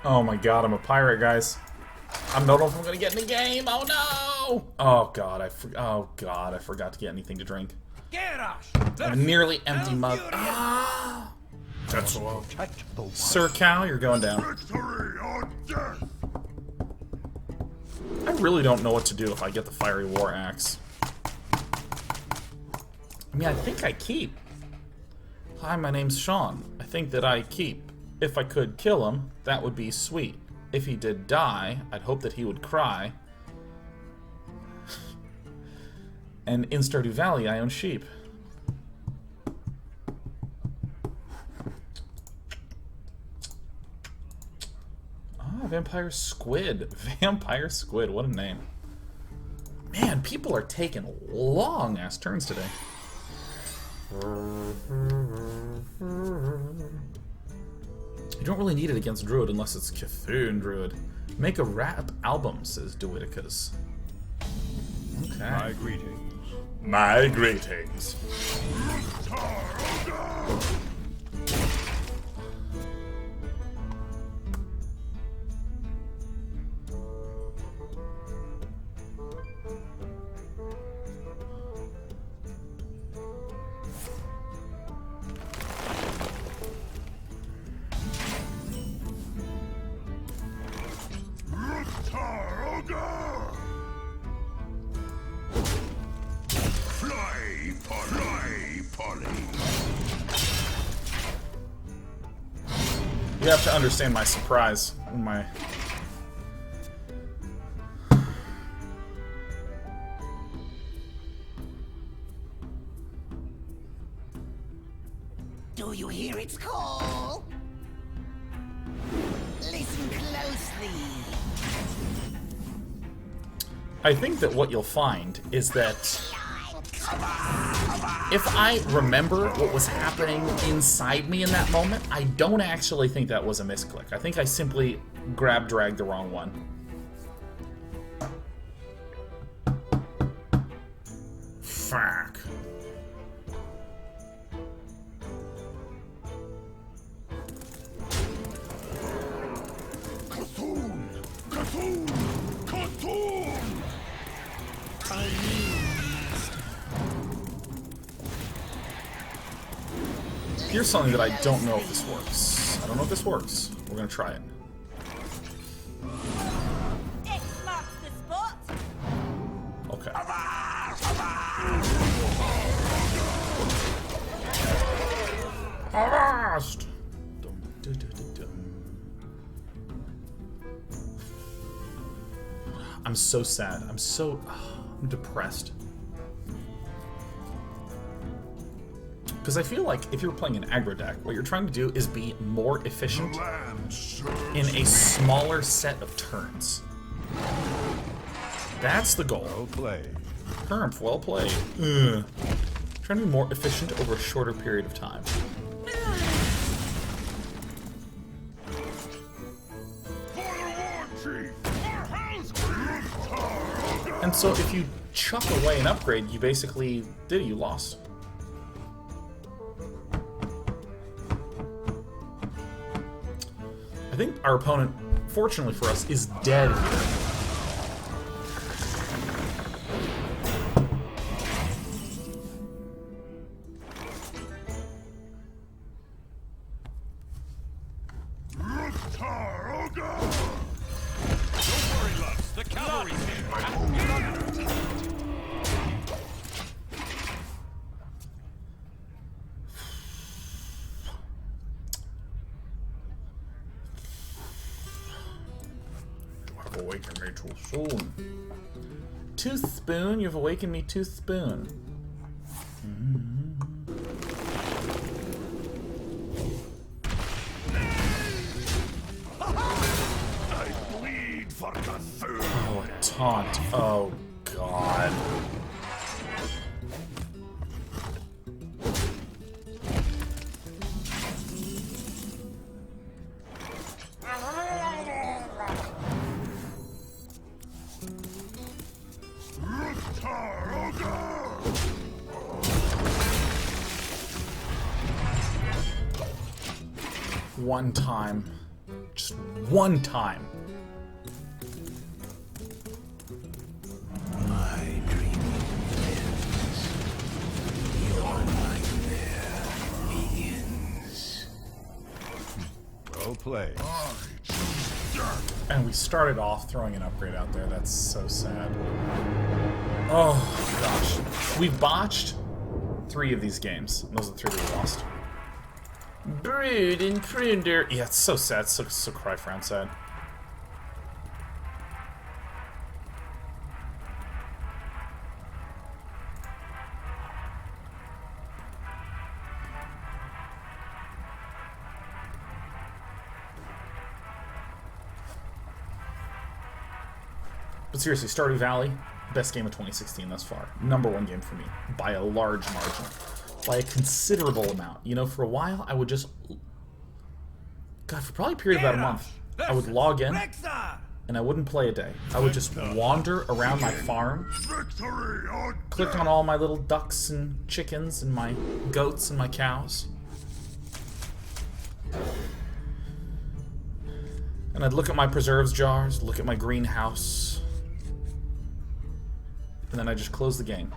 Oh my god, I'm a pirate, guys. I don't know if I'm gonna get in the game. Oh no! Oh god, I forgot to get anything to drink. I have a nearly empty mug. Ah! That's Sir Cal, you're going down. I really don't know what to do if I get the Fiery War Axe. I mean, I think I keep. Hi, my name's Sean. I think that I keep. If I could kill him, that would be sweet. If he did die, I'd hope that he would cry. And in Stardew Valley, I own sheep. Ah, Vampire Squid. Vampire Squid, what a name. Man, people are taking long-ass turns today. You don't really need it against Druid unless it's Cthulhu Druid. Make a rap album, says Druidicus. Okay. My greetings. My greetings. You have to understand my surprise. My... Do you hear its call? Listen closely. I think that what you'll find is that if I remember what was happening inside me in that moment, I don't actually think that was a misclick. I think I simply dragged the wrong one. Fuck. Cthulhu! Cthulhu! Cthulhu! Here's something that I don't know if this works. I don't know if this works. We're gonna try it. X marks the spot. Okay. Avast! I'm so sad. I'm depressed. Because I feel like if you're playing an aggro deck, what you're trying to do is be more efficient in a smaller set of turns. That's the goal. Well played. Permp, well played. Trying to be more efficient over a shorter period of time. And so if you chuck away an upgrade, you basically you lost. I think our opponent, fortunately for us, is dead here. Awaken me too soon. Tooth Spoon, you've awakened me, Tooth Spoon. I bleed for Cthulhu. Oh, a taunt. Oh, God. One time. Just one time. My dreaming ends. Your nightmare begins. Well played. And we started off throwing an upgrade out there. That's so sad. Oh, gosh. We've botched 3 of these games. Those are the 3 that we lost. Brood and Prunder. Yeah, it's so sad. So cry frown sad. But seriously, Stardew Valley, best game of 2016 thus far. #1 game for me, by a large margin. By a considerable amount. You know, for a while, I would just... God, for probably a period of about a month, I would log in, and I wouldn't play a day. I would just wander around my farm, click on all my little ducks and chickens and my goats and my cows. And I'd look at my preserves jars, look at my greenhouse, and then I just closed the game.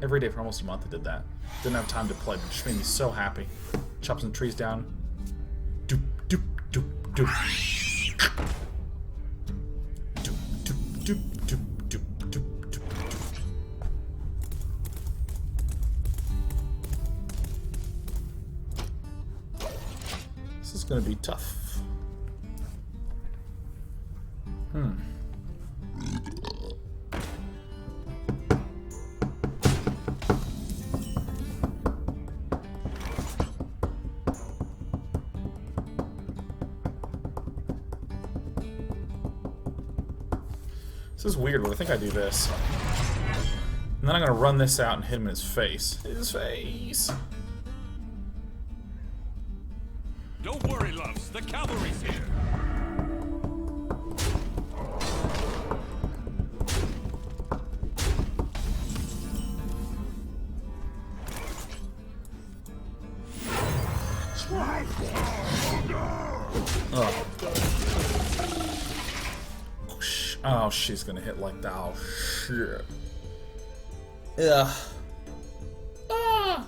Every day for almost a month I did that. Didn't have time to play, but it just made me so happy. Chop some trees down. Doop, doop, doop, doop. Doop, doop, doop, doop, doop, doop, doop, doop. This is gonna be tough. This is weird, but I think I do this. And then I'm gonna run this out and hit him in his face. His face! Don't worry, loves. The cavalry's here. Oh, she's gonna hit like that. Oh, shit. Yeah. Ah!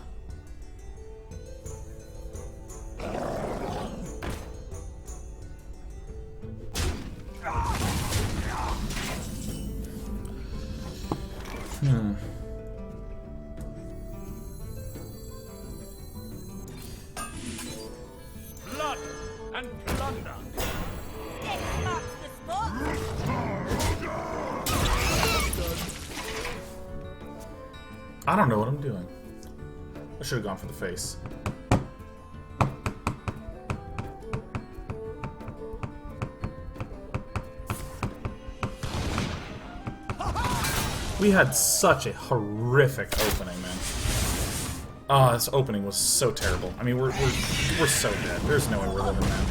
Blood and plunder. X marks the spot. I don't know what I'm doing. I should have gone for the face. We had such a horrific opening, man. Oh, this opening was so terrible. I mean, we're so dead. There's no way we're living, man.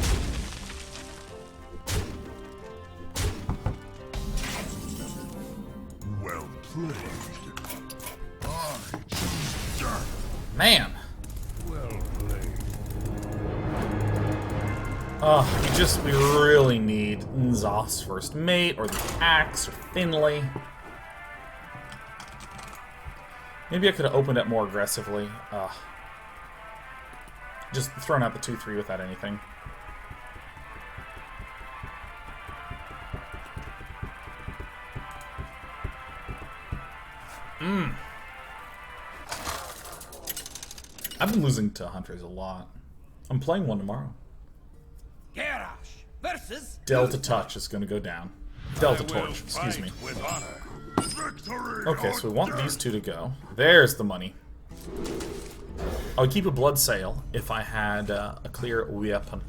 Well played. Man. Well played. Oh, we really need Nzoth's first mate, or the axe, or Finley. Maybe I could have opened it more aggressively. Just thrown out the 2-3 without anything. I've been losing to Hunters a lot. I'm playing one tomorrow. Garrosh versus Delta Touch is going to go down. Delta Torch, excuse me. With honor. Victory. Okay, so we want these 2 to go. There's the money. I would keep a blood sail if I had a clear weapon.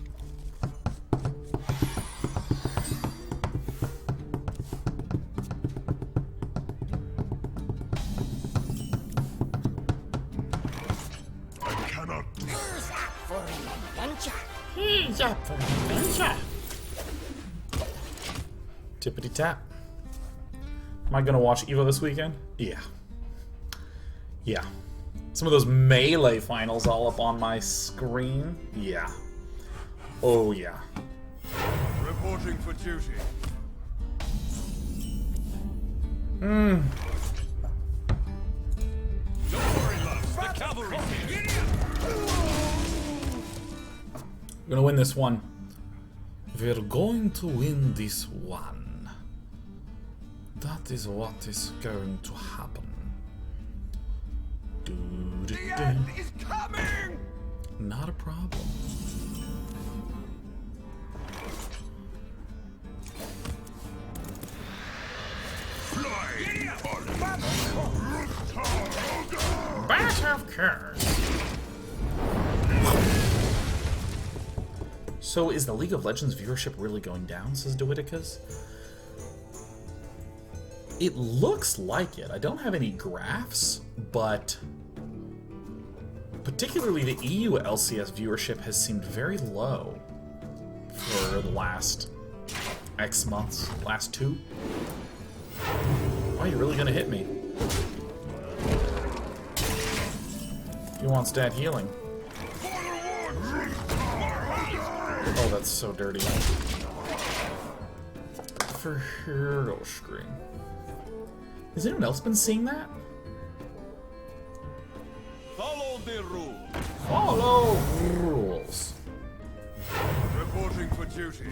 I cannot. Who's up for an adventure? He's up for adventure. Tippity tap. Am I gonna watch Evo this weekend? Yeah. Yeah. Some of those Melee finals all up on my screen? Yeah. Oh, yeah. Reporting for duty. Hmm. Don't worry, loves. The cavalry's here. We're gonna win this one. We're going to win this one. That is what is going to happen. The end is coming! Not a problem. Bat of Curse. So is the League of Legends viewership really going down, says Dwiticus? It looks like it. I don't have any graphs, but particularly the EU LCS viewership has seemed very low for the last X months, last 2. Why are you really gonna hit me? He wants stat healing. Oh, that's so dirty. For hero screen. Has anyone else been seeing that? Follow the rules. Follow rules. Reporting for duty.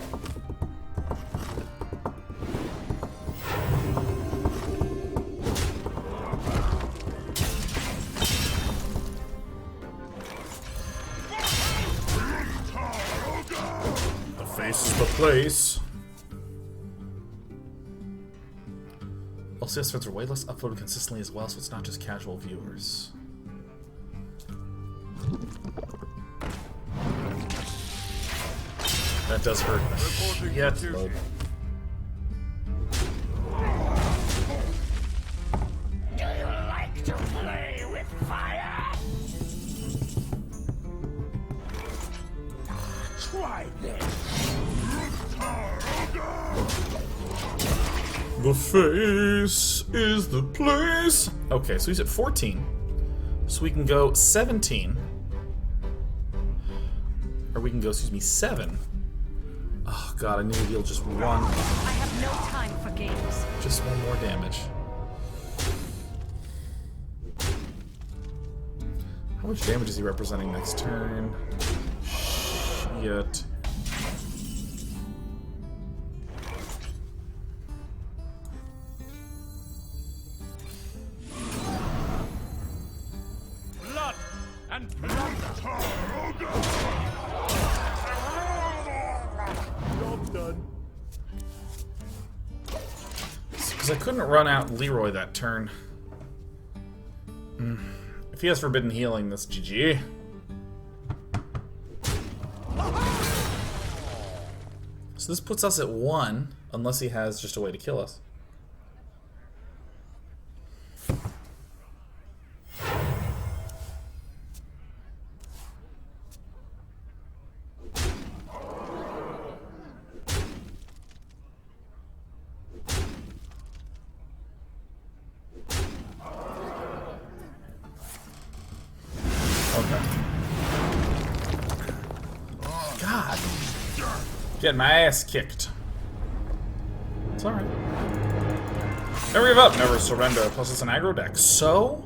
The face is the place. LCS threads are way less uploaded consistently as well, so it's not just casual viewers. That does hurt. Yeah, it's low. Do you like to play with fire? Try this. The face is the place. Okay, so he's at 14. So we can go 17. Or we can go, excuse me, 7. Oh god, I knew he'd deal just one. I have no time for games. Just one more damage. How much damage is he representing next turn? Shit. Blood and blood. Job done. Because I couldn't run out Leroy that turn. If he has Forbidden Healing, that's GG. So this puts us at 1, unless he has just a way to kill us. God. Getting my ass kicked. It's alright. Never give up, never surrender. Plus it's an aggro deck, so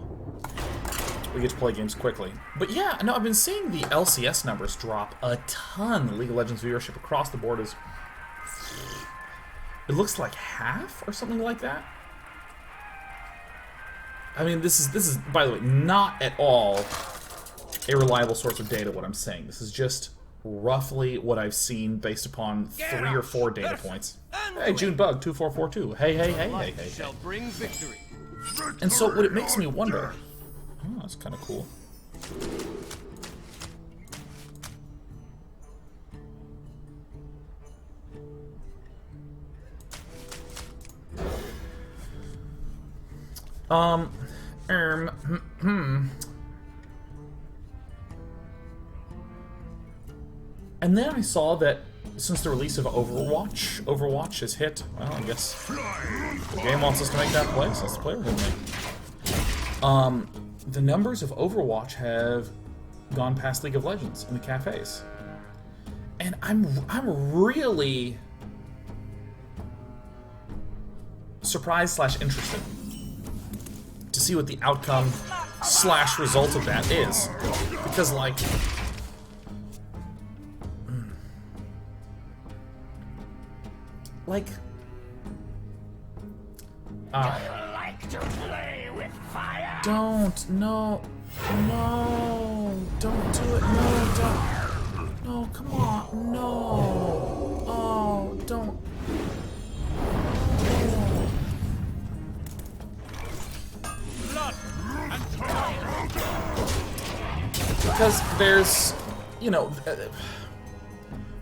we get to play games quickly. But yeah, no, I've been seeing the LCS numbers drop a ton. The League of Legends viewership across the board is... It looks like half or something like that. I mean, this is, by the way, not at all a reliable source of data, what I'm saying. This is just roughly what I've seen based upon 3 or 4 data points. Hey, JuneBug2442. Hey, hey, hey, hey, hey. Shall bring victory. And so what it makes me wonder... Oh, that's kind of cool. And then I saw that since the release of Overwatch has hit, well, I guess the game wants us to make that play, so that's the play we're gonna make. The numbers of Overwatch have gone past League of Legends in the cafes. And I'm really surprised / interested to see what the outcome / result of that is. Because, like... Like... Like to play with fire? Don't, no, don't do it, no, don't, no, come on, no, oh, don't, because there's, you know,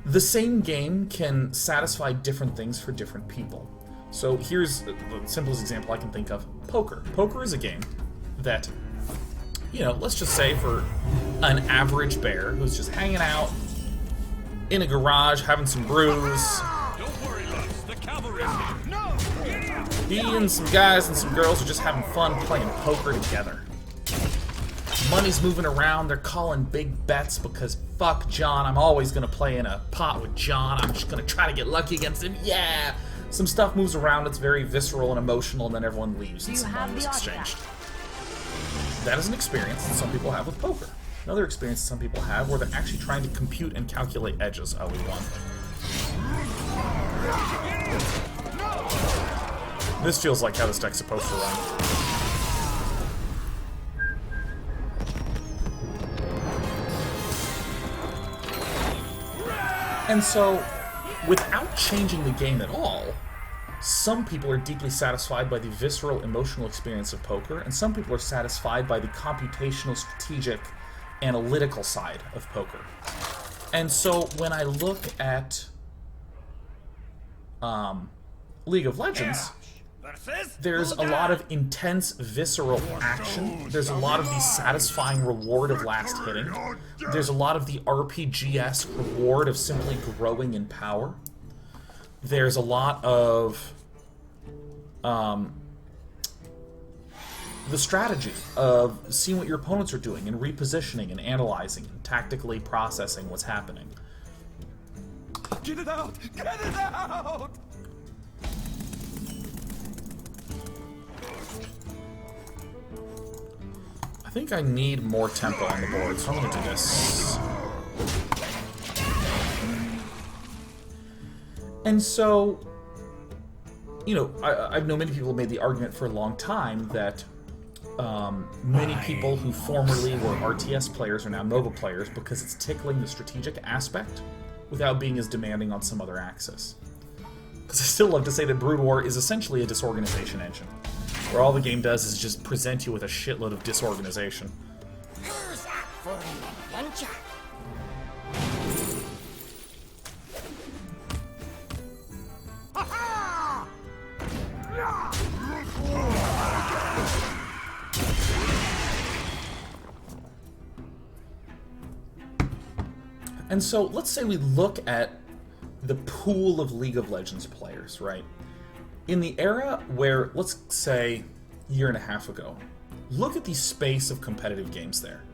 the same game can satisfy different things for different people. So here's the simplest example I can think of. Poker. Poker is a game that, you know, let's just say for an average bear who's just hanging out in a garage having some brews. Don't worry, loves. The cavalry's here. He and some guys and some girls are just having fun playing poker together. Money's moving around, they're calling big bets because fuck John, I'm always gonna play in a pot with John, I'm just gonna try to get lucky against him, yeah! Some stuff moves around, it's very visceral and emotional, and then everyone leaves and some money is exchanged. That is an experience that some people have with poker. Another experience that some people have where they're actually trying to compute and calculate edges. Oh, we won. This feels like how this deck's supposed to run. And so, without changing the game at all, some people are deeply satisfied by the visceral, emotional experience of poker, and some people are satisfied by the computational, strategic, analytical side of poker. And so, when I look at League of Legends, there's a lot of intense, visceral action. There's a lot of the satisfying reward of last hitting. There's a lot of the RPG-esque reward of simply growing in power. There's a lot of the strategy of seeing what your opponents are doing and repositioning and analyzing and tactically processing what's happening. Get it out! Get it out! I think I need more tempo on the board, so I'm going to do this. And so, you know, I know many people have made the argument for a long time that many people who formerly were RTS players are now MOBA players because it's tickling the strategic aspect without being as demanding on some other axis. Because I still love to say that Brood War is essentially a disorganization engine, where all the game does is just present you with a shitload of disorganization. Who's up for an adventure? And so, let's say we look at the pool of League of Legends players, right? In the era where, let's say, a year and a half ago, look at the space of competitive games there.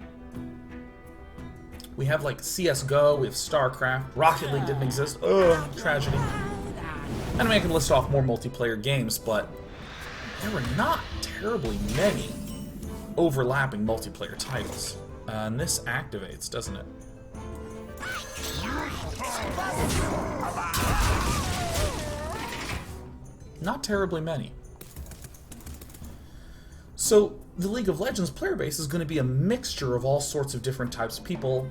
We have, like, CSGO, we have StarCraft, Rocket League didn't exist, ugh, tragedy. And I mean, I can list off more multiplayer games, but there were not terribly many overlapping multiplayer titles. And this activates, doesn't it? Not terribly many. So, the League of Legends player base is going to be a mixture of all sorts of different types of people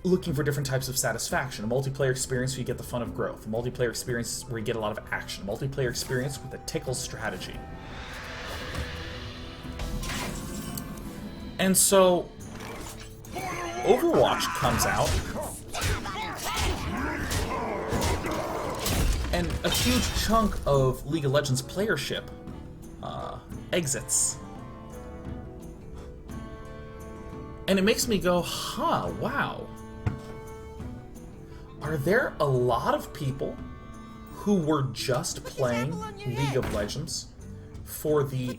looking for different types of satisfaction. A multiplayer experience where you get the fun of growth. A multiplayer experience where you get a lot of action. A multiplayer experience with a tickle strategy. And so, Overwatch comes out, and a huge chunk of League of Legends playership exits. And it makes me go, huh, wow. Are there a lot of people who were just playing League of Legends for the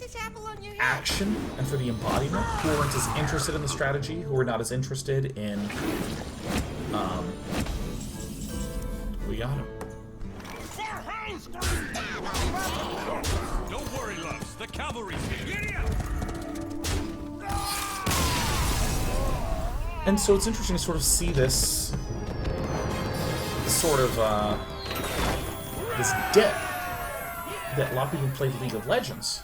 action and for the embodiment, who weren't as interested in the strategy, who were not as interested in we got him. Don't worry, loves. The cavalry's here. And so it's interesting to sort of see this sort of this dip that a lot of people who played League of Legends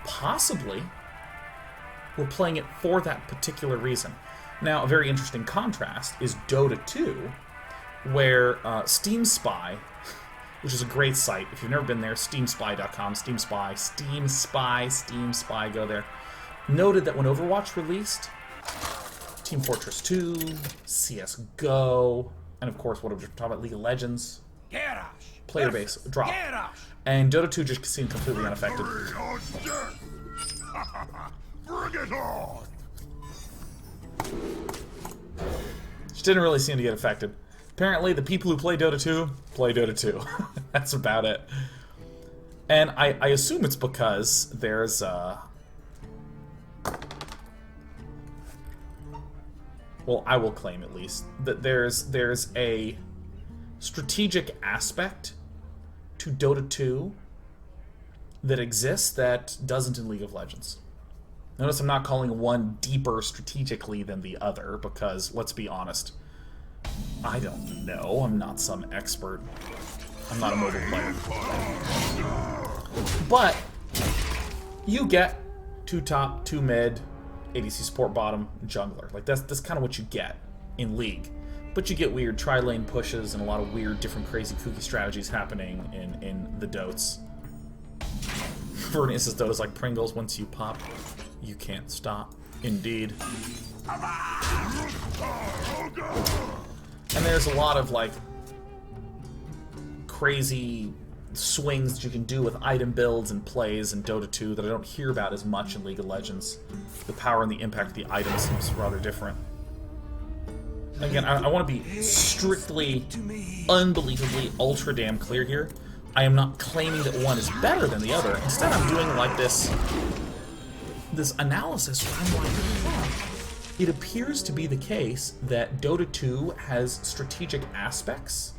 possibly were playing it for that particular reason. Now, a very interesting contrast is Dota 2, where Steam Spy, which is a great site. If you've never been there, steamspy.com, Steam Spy, go there. Noted that when Overwatch released, Team Fortress 2, CSGO, and of course, what we're talking about, League of Legends, player base dropped. And Dota 2 just seemed completely unaffected. Bring it on! Just didn't really seem to get affected. Apparently, the people who play Dota 2 play Dota 2. That's about it. And I assume it's because there's well, I will claim at least that there's a strategic aspect to Dota 2 that exists that doesn't in League of Legends. Notice I'm not calling one deeper strategically than the other, because, let's be honest, I don't know. I'm not some expert. I'm not a mobile player. But you get 2 top, 2 mid, ADC support bottom, jungler. Like that's kind of what you get in League. But you get weird tri-lane pushes and a lot of weird, different, crazy, kooky strategies happening in the Dotes. For instance, Dota's like Pringles. Once you pop, you can't stop. Indeed. And there's a lot of, like, crazy swings that you can do with item builds and plays in Dota 2 that I don't hear about as much in League of Legends. The power and the impact of the item seems rather different. Again, I want to be strictly, unbelievably, ultra damn clear here. I am not claiming that one is better than the other. Instead, I'm doing, like, this analysis where I'm like, it appears to be the case that Dota 2 has strategic aspects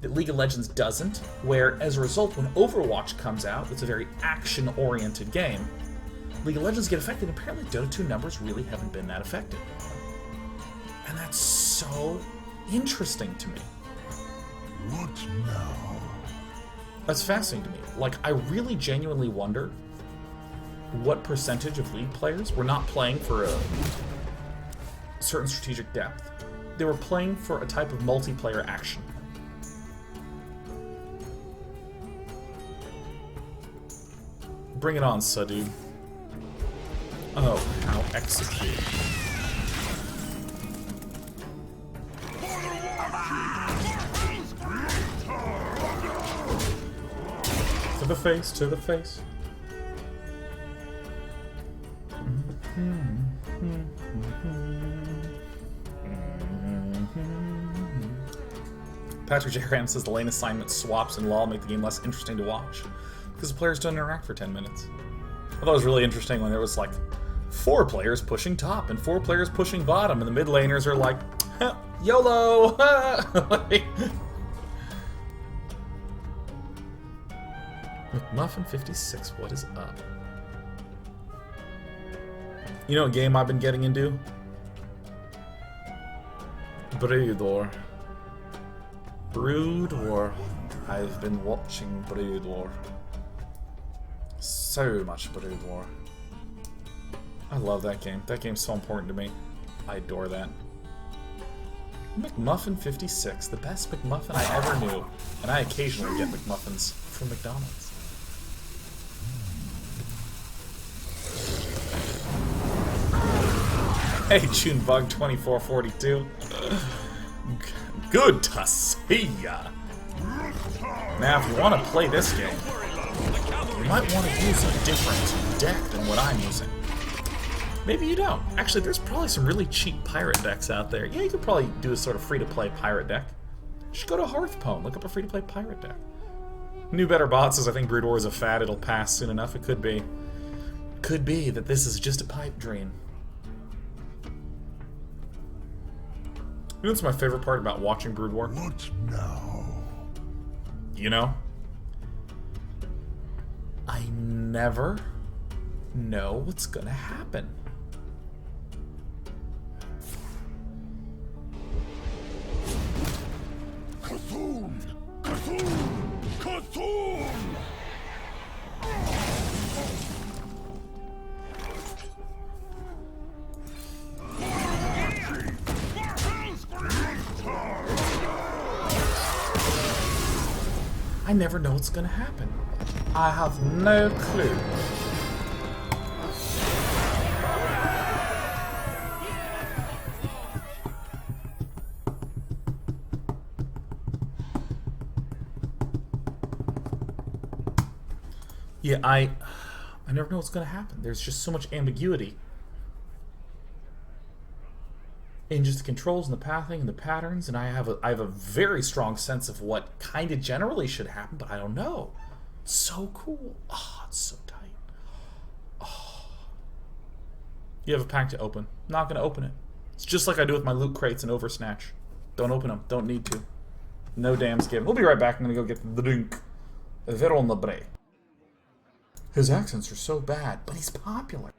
that League of Legends doesn't, where, as a result, when Overwatch comes out, it's a very action-oriented game, League of Legends get affected, and apparently Dota 2 numbers really haven't been that affected. And that's so interesting to me. What now? That's fascinating to me. Like, I really genuinely wonder what percentage of League players were not playing for a certain strategic depth. They were playing for a type of multiplayer action. Bring it on, Sadu. Oh, how execute. To the face, to the face. Patrick J. Ram says the lane assignment swaps in LoL make the game less interesting to watch because the players don't interact for 10 minutes. I thought it was really interesting when there was like 4 players pushing top and 4 players pushing bottom, and the mid laners are like, YOLO! Like, McMuffin56, what is up? You know what game I've been getting into? Brood War. Brood War. I've been watching Brood War. So much Brood War. I love that game. That game's so important to me. I adore that. McMuffin56, the best McMuffin I ever knew. And I occasionally get McMuffins from McDonald's. Hey, Junebug2442. Good to see ya. Now, if you want to play this game, you might want to use a different deck than what I'm using. Maybe you don't. Actually, there's probably some really cheap pirate decks out there. Yeah, you could probably do a sort of free-to-play pirate deck. Just go to HearthStone, look up a free-to-play pirate deck. New Better Bot says, I think Brood War is a fad, it'll pass soon enough. It could be. Could be that this is just a pipe dream. You know what's my favorite part about watching Brood War? What now? You know? I never know what's gonna happen. Cthulhu! Cthulhu! Cthulhu! I never know what's gonna happen. I have no clue. Yeah, I never know what's gonna happen. There's just so much ambiguity in just the controls and the pathing and the patterns, and I have a very strong sense of what kind of generally should happen, but I don't know. It's so cool. Oh, it's so tight. Oh. You have a pack to open. Not gonna open it. It's just like I do with my loot crates and Oversnatch. Don't open them. Don't need to. No dams given. We'll be right back. I'm gonna go get the drink. Veron Labre. His accents are so bad, but he's popular.